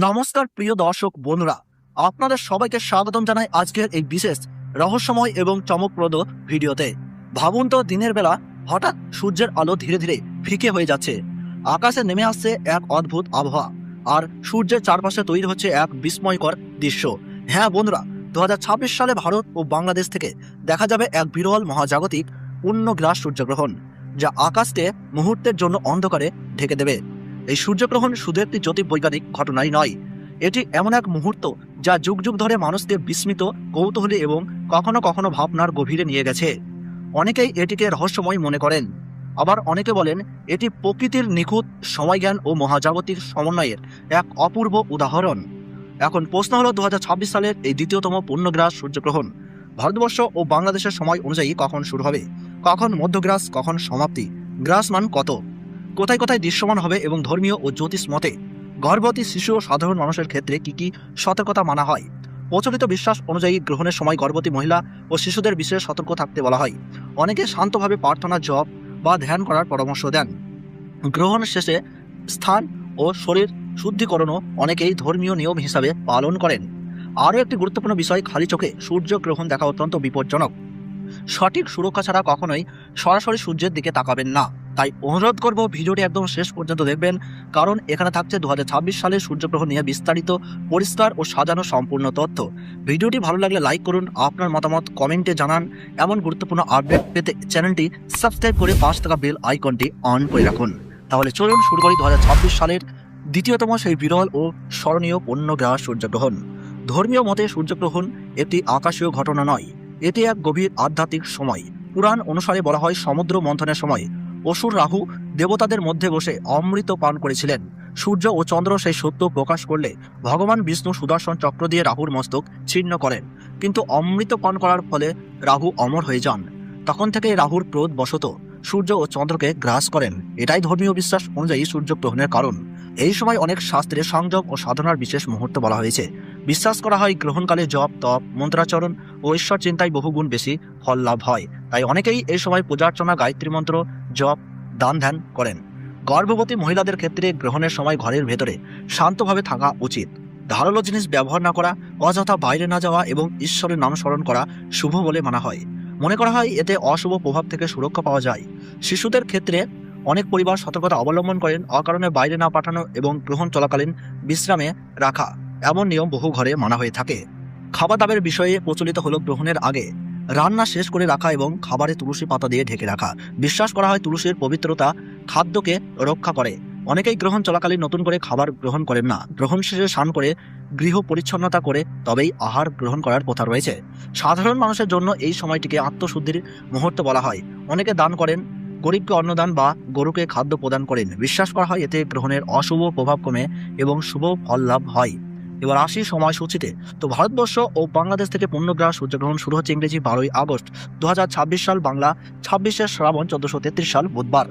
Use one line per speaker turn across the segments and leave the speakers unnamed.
নমস্কার প্রিয় দর্শক বন্ধুরা, আপনাদের সবাইকে স্বাগতম জানাই আজকের এই বিশেষ রহস্যময় এবং চমকপ্রদ ভিডিওতে। ভাবুন তো, দিনের বেলা হঠাৎ সূর্যের আলো ধীরে ধীরে ফিকে হয়ে যাচ্ছে, আকাশে নেমে আসছে এক অদ্ভুত আবহাওয়া, আর সূর্যের চারপাশে তৈরি হচ্ছে এক বিস্ময়কর দৃশ্য। হ্যাঁ বন্ধুরা, 2026 সালে ভারত ও বাংলাদেশ থেকে দেখা যাবে এক বিরল মহাজাগতিক পূর্ণগ্রাস সূর্যগ্রহণ, যা আকাশকে মুহূর্তের জন্য অন্ধকারে ঢেকে দেবে। এই সূর্যগ্রহণ শুধু একটি জ্যোতির্বৈজ্ঞানিক ঘটনাই নয়, এটি এমন এক মুহূর্ত যা যুগ যুগ ধরে মানুষকে বিস্মিত, কৌতূহলী এবং কখনো কখনো ভাবনার গভীরে নিয়ে গেছে। অনেকেই এটিকে রহস্যময় মনে করেন, আবার অনেকে বলেন এটি প্রকৃতির নিখুঁত সময়জ্ঞান ও মহাজাগতিক সমন্বয়ের এক অপূর্ব উদাহরণ। এখন প্রশ্ন হলো, 2026 সালের এই দ্বিতীয়তম পূর্ণগ্রাস সূর্যগ্রহণ ভারতবর্ষ ও বাংলাদেশের সময় অনুযায়ী কখন শুরু হবে, কখন মধ্যগ্রাস, কখন সমাপ্তি, গ্রাসমান কত, কোথায় কোথায় দৃশ্যমান হবে এবং ধর্মীয় ও জ্যোতিষ মতে গর্ভবতী শিশু ও সাধারণ মানুষের ক্ষেত্রে কি কি সতর্কতা মানা হয়। প্রচলিত বিশ্বাস অনুযায়ী গ্রহণের সময় গর্ভবতী মহিলা ও শিশুদের বিশেষ সতর্ক থাকতে বলা হয়। অনেকে শান্তভাবে প্রার্থনা, জপ বা ধ্যান করার পরামর্শ দেন। গ্রহণ শেষে স্থান ও শরীর শুদ্ধিকরণও অনেকেই ধর্মীয় নিয়ম হিসাবে পালন করেন। আরও একটি গুরুত্বপূর্ণ বিষয়, খালি চোখে সূর্যগ্রহণ দেখা অত্যন্ত বিপজ্জনক। সঠিক সুরক্ষা ছাড়া কখনোই সরাসরি সূর্যের দিকে তাকাবেন না। তাই অনুরোধ করব, ভিডিওটি একদম শেষ পর্যন্ত দেখবেন, কারণ এখানে থাকছে 2026 সালের সূর্যগ্রহণ নিয়ে বিস্তারিত, পরিষ্কার ও সাজানো সম্পূর্ণ তথ্য। ভিডিওটি ভালো লাগলে লাইক করুন, আপনার মতামত কমেন্টে জানান। এমন গুরুত্বপূর্ণ আপডেট পেতে চ্যানেলটি সাবস্ক্রাইব করে পাশে থাকা বেল আইকনটি অন করে রাখুন। তাহলে চলুন শুরু করি 2026 সালের দ্বিতীয়তম সেই বিরল ও স্মরণীয় পূর্ণগ্রাস সূর্যগ্রহণ। ধর্মীয় মতে সূর্যগ্রহণ একটি আকাশীয় ঘটনা নয়, এটি এক গভীর আধ্যাত্মিক সময়। পুরাণ অনুসারে বলা হয়, সমুদ্র মন্থনের সময় অসুর রাহু দেবতাদের মধ্যে বসে অমৃত পান করেছিলেন। সূর্য ও চন্দ্র সেই সত্য প্রকাশ করলে ভগবান বিষ্ণু সুদর্শন চক্র দিয়ে রাহুর মস্তক ছিন্ন করেন, কিন্তু অমৃত পান করার ফলে রাহু অমর হয়ে যান। তখন থেকে রাহুর ক্রোধ বশত সূর্য ও চন্দ্রকে গ্রাস করেন। এটাই ধর্মীয় বিশ্বাস অনুযায়ী সূর্যগ্রহণের কারণ। এই সময় অনেক শাস্ত্রে সংযম ও সাধনার বিশেষ মুহূর্ত বলা হয়েছে। বিশ্বাস করা হয় গ্রহণকালে জপ, তপ, মন্ত্রাচরণ ও ঈশ্বর চিন্তায় বহুগুণ বেশি ফল লাভ হয়। তাই অনেকেই এই সময় পূজার্চনা, গায়ত্রী মন্ত্র জপ, দান ধ্যান করেন। গর্ভবতী মহিলাদের ক্ষেত্রে গ্রহণের সময় ঘরের ভেতরে শান্তভাবে থাকা উচিত। ধারালো জিনিস ব্যবহার না করা, অযথা বাইরে না যাওয়া এবং ঈশ্বরের নাম স্মরণ করা শুভ বলে মানা হয়। মনে করা হয় এতে অশুভ প্রভাব থেকে সুরক্ষা পাওয়া যায়। শিশুদের ক্ষেত্রে অনেক পরিবার সতর্কতা অবলম্বন করেন, অকারণে বাইরে না পাঠানো এবং গ্রহণ চলাকালীন বিশ্রামে রাখা, এমন নিয়ম বহু ঘরে মানা হয়ে থাকে। খাবার দাবার বিষয়ে প্রচলিত হলো, গ্রহণের আগে রান্না শেষ করে রাখা এবং খাবারে তুলসী পাতা দিয়ে ঢেকে রাখা। বিশ্বাস করা হয় তুলসীর পবিত্রতা খাদ্যকে রক্ষা করে। অনেকেই গ্রহণ চলাকালীন নতুন করে খাবার গ্রহণ করেন না। গ্রহণ শেষে স্নান করে গৃহ পরিচ্ছন্নতা করে তবেই আহার গ্রহণ করার প্রথা রয়েছে। সাধারণ মানুষের জন্য এই সময়টিকে আত্মশুদ্ধির মুহূর্ত বলা হয়। অনেকে দান করেন, গরিবকে অন্নদান বা গরুকে খাদ্য প্রদান করেন। বিশ্বাস করা হয় এতে গ্রহণের অশুভ প্রভাব কমে এবং শুভ ফল লাভ হয়। এবার আসি সময়সূচিতে। তো ভারতবর্ষ ও বাংলাদেশ থেকে পূর্ণগ্রাস সূর্যগ্রহণ শুরু হচ্ছে ইংরেজি 12ই আগস্ট 2026 সাল, বাংলা 26শে শ্রাবণ 1433 সাল বুধবার।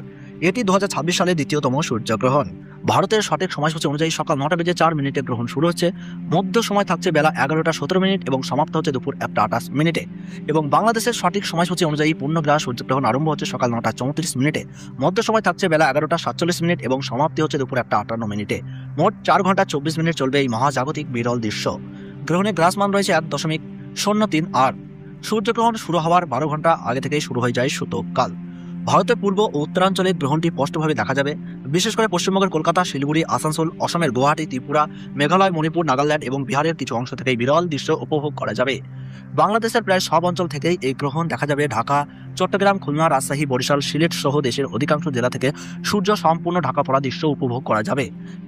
এটি 2026 সালের দ্বিতীয়তম সূর্যগ্রহণ। ভারতের সঠিক সময়সূচি অনুযায়ী সকাল 9:04 গ্রহণ শুরু হচ্ছে। মধ্য সময় থাকছে বেলা 11:17 এবং সমাপ্ত হচ্ছে দুপুর 1:28। এবং বাংলাদেশের সঠিক সময়সূচি অনুযায়ী পূর্ণগ্রাস সূর্যগ্রহণ আরম্ভ হচ্ছে সকাল 9:34। মধ্য সময় থাকছে বেলা 11:47 এবং সমাপ্তি হচ্ছে দুপুর 1:58। মোট 4 ঘন্টা 24 মিনিট চলবে এই মহাজাগতিক বিরল দৃশ্য। গ্রহণের গ্রাসমান রয়েছে 1.038। সূর্যগ্রহণ শুরু হওয়ার 12 ঘন্টা আগে থেকেই শুরু হয়ে যায় সূতককাল। ভারতের পূর্ব ও উত্তরাঞ্চলে গ্রহণটি স্পষ্টভাবে দেখা যাবে। বিশেষ করে পশ্চিমবঙ্গের কলকাতা, শিলিগুড়ি, আসানসোল, অসমের গুয়াহাটি, ত্রিপুরা, মেঘালয়, মণিপুর, নাগাল্যান্ড এবং বিহারের কিছু অংশ থেকে বিরল দৃশ্য উপভোগ করা যাবে। বাংলাদেশের প্রায় সব অঞ্চল থেকেই এই গ্রহণ দেখা যাবে। ঢাকা, চট্টগ্রাম, খুলনা, রাজশাহী, বরিশাল, সিলেট সহ দেশের অধিকাংশ জেলা থেকে সূর্য সম্পূর্ণ ঢাকা পড়া দৃশ্য উপভোগ করা যাবে।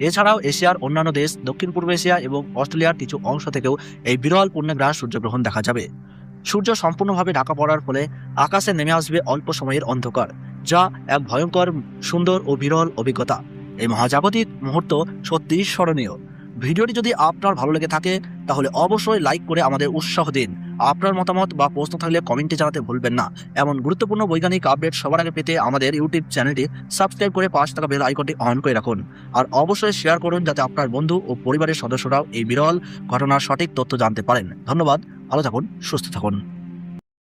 এছাড়াও এশিয়ার অন্যান্য দেশ, দক্ষিণ পূর্ব এশিয়া এবং অস্ট্রেলিয়ার কিছু অংশ থেকেও এই বিরল পূর্ণগ্রাস সূর্যগ্রহণ দেখা যাবে। সূর্য সম্পূর্ণভাবে ঢাকা পড়ার ফলে আকাশে নেমে আসবে অল্প সময়ের অন্ধকার, যা এক ভয়ঙ্কর, সুন্দর ও বিরল অভিজ্ঞতা। এই মহাজাগতিক মুহূর্ত সত্যিই স্মরণীয়। ভিডিওটি যদি আপনার ভালো লেগে থাকে তাহলে অবশ্যই লাইক করে আমাদের উৎসাহ দিন। আপনার মতামত বা প্রশ্ন থাকলে কমেন্টে জানাতে ভুলবেন না। এমন গুরুত্বপূর্ণ বৈজ্ঞানিক আপডেট সবার আগে পেতে আমাদের ইউটিউব চ্যানেলটি সাবস্ক্রাইব করে পাশে থাকা বেল আইকনটি অন করে রাখুন। আর অবশ্যই শেয়ার করুন, যাতে আপনার বন্ধু ও পরিবারের সদস্যরাও এই বিরল ঘটনার সঠিক তথ্য জানতে পারেন। ধন্যবাদ, ভালো থাকুন, সুস্থ থাকুন।